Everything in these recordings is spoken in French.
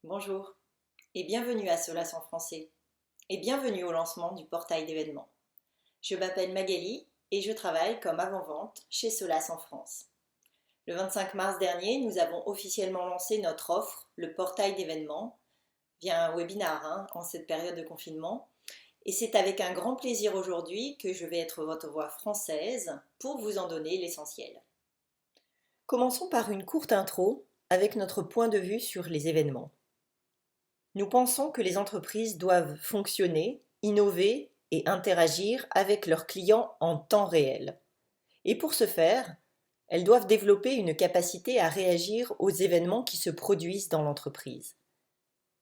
Bonjour et bienvenue à Solas en français et bienvenue au lancement du portail d'événements. Je m'appelle Magali et je travaille comme avant-vente chez Solas en France. Le 25 mars dernier, nous avons officiellement lancé notre offre, le portail d'événements, via un webinar en cette période de confinement. Et c'est avec un grand plaisir aujourd'hui que je vais être votre voix française pour vous en donner l'essentiel. Commençons par une courte intro avec notre point de vue sur les événements. Nous pensons que les entreprises doivent fonctionner, innover et interagir avec leurs clients en temps réel. Et pour ce faire, elles doivent développer une capacité à réagir aux événements qui se produisent dans l'entreprise.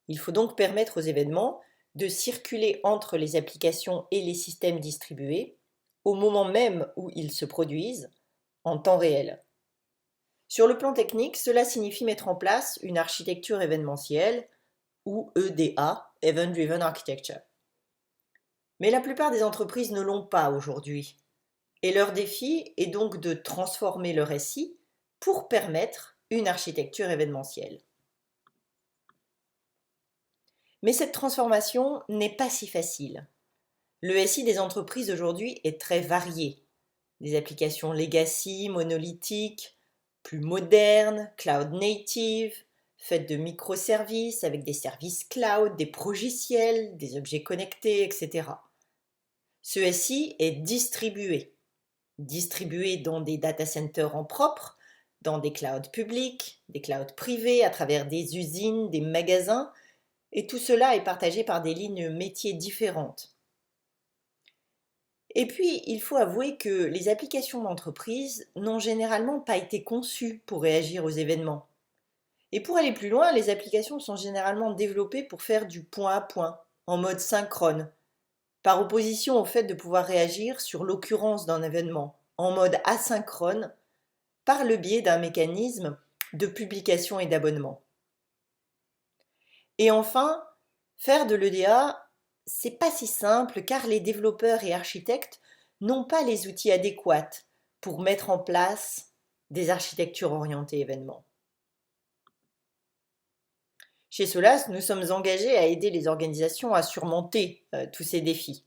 Il faut donc permettre aux événements de circuler entre les applications et les systèmes distribués au moment même où ils se produisent, en temps réel. Sur le plan technique, cela signifie mettre en place une architecture événementielle ou EDA, Event Driven Architecture. Mais la plupart des entreprises ne l'ont pas aujourd'hui. Et leur défi est donc de transformer leur SI pour permettre une architecture événementielle. Mais cette transformation n'est pas si facile. Le SI des entreprises aujourd'hui est très varié. Des applications legacy, monolithiques, plus modernes, cloud native, faites de microservices avec des services cloud, des progiciels, des objets connectés, etc. Ce SI est distribué dans des data centers en propre, dans des clouds publics, des clouds privés, à travers des usines, des magasins, et tout cela est partagé par des lignes métiers différentes. Et puis, il faut avouer que les applications d'entreprise n'ont généralement pas été conçues pour réagir aux événements. Et pour aller plus loin, les applications sont généralement développées pour faire du point à point, en mode synchrone, par opposition au fait de pouvoir réagir sur l'occurrence d'un événement, en mode asynchrone, par le biais d'un mécanisme de publication et d'abonnement. Et enfin, faire de l'EDA, c'est pas si simple car les développeurs et architectes n'ont pas les outils adéquats pour mettre en place des architectures orientées événements. Chez Solas, nous sommes engagés à aider les organisations à surmonter tous ces défis.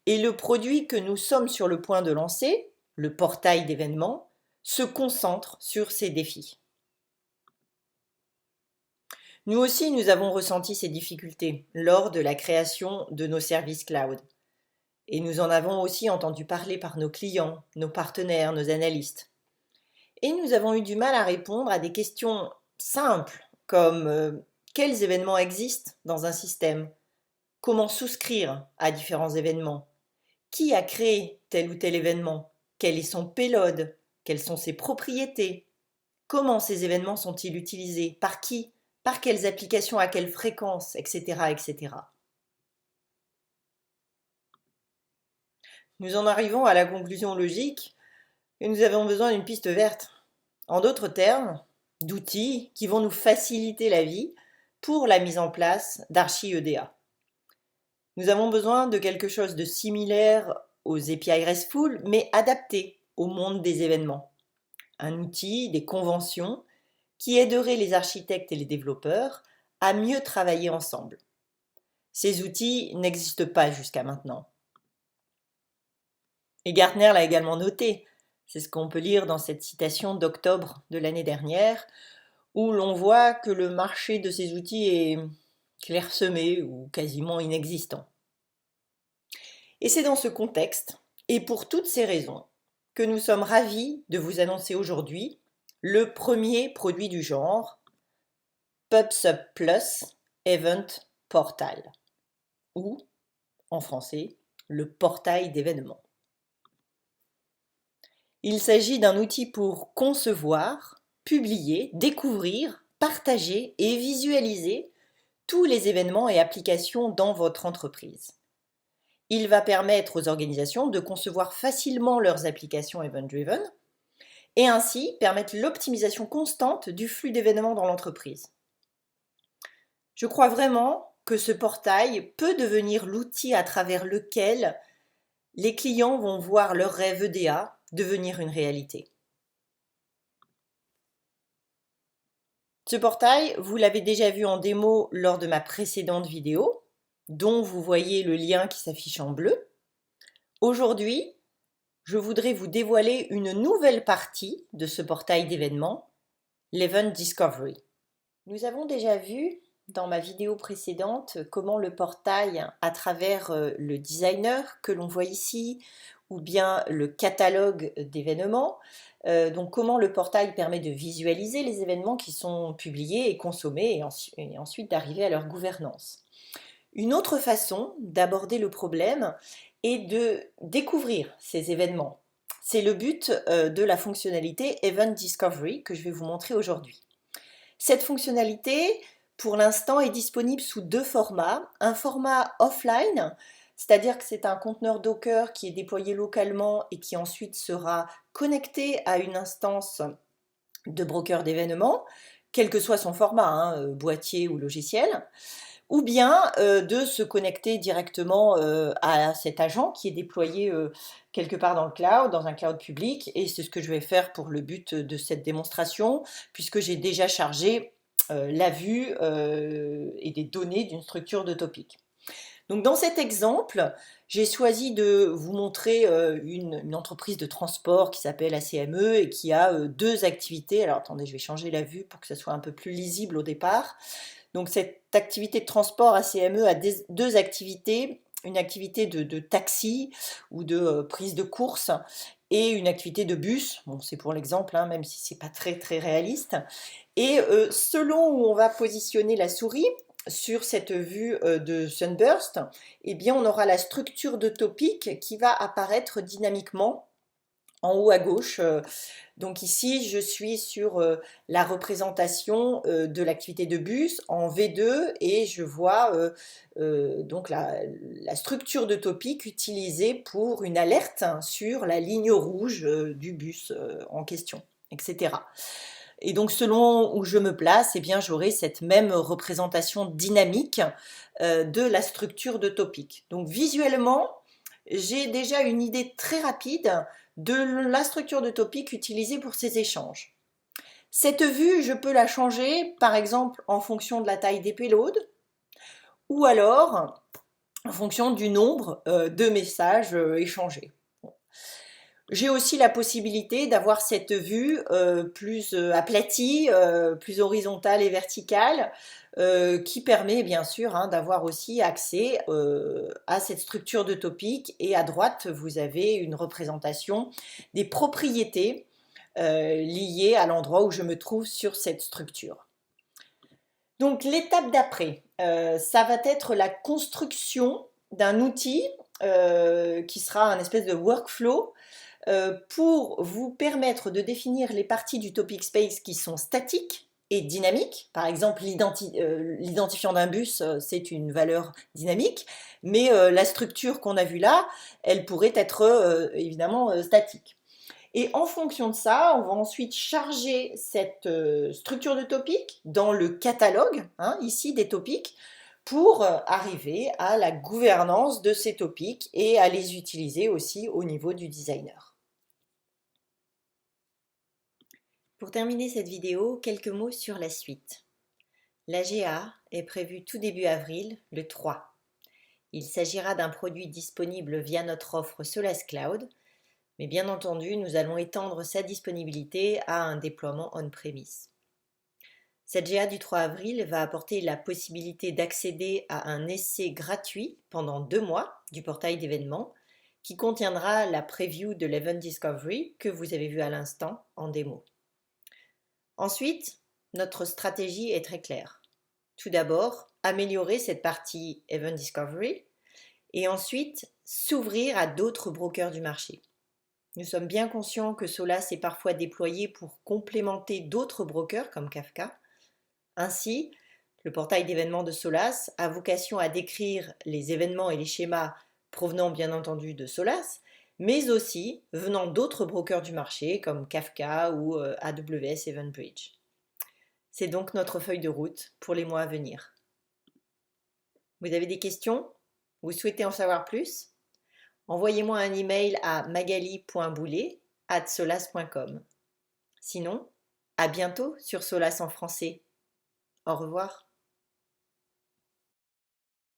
Et le produit que nous sommes sur le point de lancer, le portail d'événements, se concentre sur ces défis. Nous aussi, nous avons ressenti ces difficultés lors de la création de nos services cloud. Et nous en avons aussi entendu parler par nos clients, nos partenaires, nos analystes. Et nous avons eu du mal à répondre à des questions simples comme quels événements existent dans un système? Comment souscrire à différents événements? Qui a créé tel ou tel événement? Quel est son payload? Quelles sont ses propriétés? Comment ces événements sont-ils utilisés? Par qui? Par quelles applications? À quelle fréquence? Etc. etc. Nous en arrivons à la conclusion logique que nous avons besoin d'une piste verte. En d'autres termes, d'outils qui vont nous faciliter la vie pour la mise en place d'Archi-EDA. Nous avons besoin de quelque chose de similaire aux API RESTful, mais adapté au monde des événements. Un outil, des conventions qui aideraient les architectes et les développeurs à mieux travailler ensemble. Ces outils n'existent pas jusqu'à maintenant. Et Gartner l'a également noté. C'est ce qu'on peut lire dans cette citation d'octobre de l'année dernière, où l'on voit que le marché de ces outils est clairsemé ou quasiment inexistant. Et c'est dans ce contexte, et pour toutes ces raisons, que nous sommes ravis de vous annoncer aujourd'hui le premier produit du genre, PubSub Plus Event Portal, ou, en français, le portail d'événements. Il s'agit d'un outil pour concevoir, publier, découvrir, partager et visualiser tous les événements et applications dans votre entreprise. Il va permettre aux organisations de concevoir facilement leurs applications event-driven et ainsi permettre l'optimisation constante du flux d'événements dans l'entreprise. Je crois vraiment que ce portail peut devenir l'outil à travers lequel les clients vont voir leur rêve EDA devenir une réalité. Ce portail, vous l'avez déjà vu en démo lors de ma précédente vidéo, dont vous voyez le lien qui s'affiche en bleu. Aujourd'hui, je voudrais vous dévoiler une nouvelle partie de ce portail d'événements, l'Event Discovery. Nous avons déjà vu dans ma vidéo précédente comment le portail, à travers le designer que l'on voit ici, ou bien le catalogue d'événements, donc comment le portail permet de visualiser les événements qui sont publiés et consommés et ensuite d'arriver à leur gouvernance. Une autre façon d'aborder le problème est de découvrir ces événements. C'est le but de la fonctionnalité Event Discovery que je vais vous montrer aujourd'hui. Cette fonctionnalité, pour l'instant, est disponible sous deux formats. Un format offline, c'est-à-dire que c'est un conteneur Docker qui est déployé localement et qui ensuite sera connecté à une instance de broker d'événements, quel que soit son format, boîtier ou logiciel, ou bien de se connecter directement à cet agent qui est déployé quelque part dans le cloud, dans un cloud public, et c'est ce que je vais faire pour le but de cette démonstration, puisque j'ai déjà chargé la vue et des données d'une structure de topic. Donc dans cet exemple, j'ai choisi de vous montrer une entreprise de transport qui s'appelle ACME et qui a deux activités. Alors attendez, je vais changer la vue pour que ça soit un peu plus lisible au départ. Donc cette activité de transport ACME a deux activités, une activité de taxi ou de prise de course et une activité de bus. Bon, c'est pour l'exemple, même si c'est pas très très réaliste. Et selon où on va positionner la souris sur cette vue de Sunburst, eh bien on aura la structure de topic qui va apparaître dynamiquement en haut à gauche. Donc ici, je suis sur la représentation de l'activité de bus en V2 et je vois donc la structure de topic utilisée pour une alerte sur la ligne rouge du bus en question, etc. Et donc selon où je me place, eh bien j'aurai cette même représentation dynamique de la structure de topic. Donc visuellement, j'ai déjà une idée très rapide de la structure de topic utilisée pour ces échanges. Cette vue, je peux la changer, par exemple, en fonction de la taille des payloads, ou alors en fonction du nombre de messages échangés. J'ai aussi la possibilité d'avoir cette vue plus aplatie, plus horizontale et verticale, qui permet bien sûr d'avoir aussi accès à cette structure de topic. Et à droite, vous avez une représentation des propriétés liées à l'endroit où je me trouve sur cette structure. Donc l'étape d'après, ça va être la construction d'un outil qui sera un espèce de workflow pour vous permettre de définir les parties du topic space qui sont statiques et dynamiques. Par exemple, l'identifiant d'un bus, c'est une valeur dynamique, mais la structure qu'on a vue là, elle pourrait être évidemment statique. Et en fonction de ça, on va ensuite charger cette structure de topic dans le catalogue, ici des topics, pour arriver à la gouvernance de ces topics et à les utiliser aussi au niveau du designer. Pour terminer cette vidéo, quelques mots sur la suite. La GA est prévue tout début avril, le 3. Il s'agira d'un produit disponible via notre offre Solas Cloud, mais bien entendu, nous allons étendre sa disponibilité à un déploiement on-premise. Cette GA du 3 avril va apporter la possibilité d'accéder à un essai gratuit pendant 2 mois du portail d'événements qui contiendra la preview de l'Event Discovery que vous avez vu à l'instant en démo. Ensuite, notre stratégie est très claire. Tout d'abord, améliorer cette partie Event Discovery et ensuite s'ouvrir à d'autres brokers du marché. Nous sommes bien conscients que Solas est parfois déployé pour complémenter d'autres brokers comme Kafka. Ainsi, le portail d'événements de Solas a vocation à décrire les événements et les schémas provenant bien entendu de Solas, mais aussi venant d'autres brokers du marché comme Kafka ou AWS EventBridge. C'est donc notre feuille de route pour les mois à venir. Vous avez des questions? Vous souhaitez en savoir plus? Envoyez-moi un email à magali.boulet@solas.com. Sinon, à bientôt sur Solas en français. Au revoir.